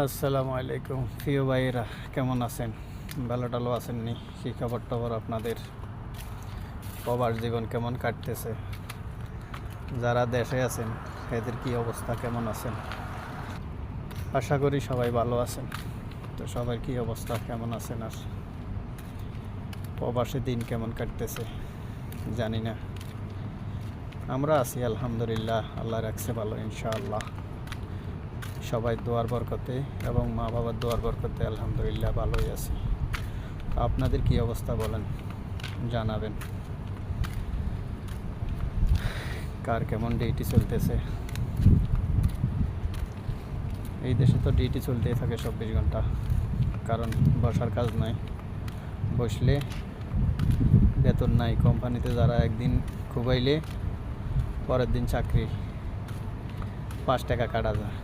আসসালামু আলাইকুম প্রিয় ভাইয়েরা, কেমন আছেন? ভালো টালো আছেন নি? কী খবর টবর আপনাদের? প্রবাস জীবন কেমন কাটতেছে? যারা দেশে আছেন এদের কি অবস্থা, কেমন আছেন? আশা করি সবাই ভালো আছেন। তো সবার কি অবস্থা, কেমন আছেন? আর প্রবাসে দিন কেমন কাটতেছে জানি না। আমরা আছি আলহামদুলিল্লাহ, আল্লাহ রাখছে ভালো ইনশাআল্লাহ। সবাই দোয়ার বরকতে এবং মা বাবার দোয়ার বরকতে আলহামদুলিল্লাহ ভালোই আছি। আপনাদের কি অবস্থা বলেন, জানাবেন। কার কেমন ডিউটি চলতেছে? এই দেশে তো ডিউটি চলতেই থাকে 24 ঘন্টা, কারণ বসার কাজ নাই। বসলে বেতন নাই। কোম্পানিতে যারা একদিন খুবাইলে পরের দিন চাকরি 5 টাকা কাটা যায়।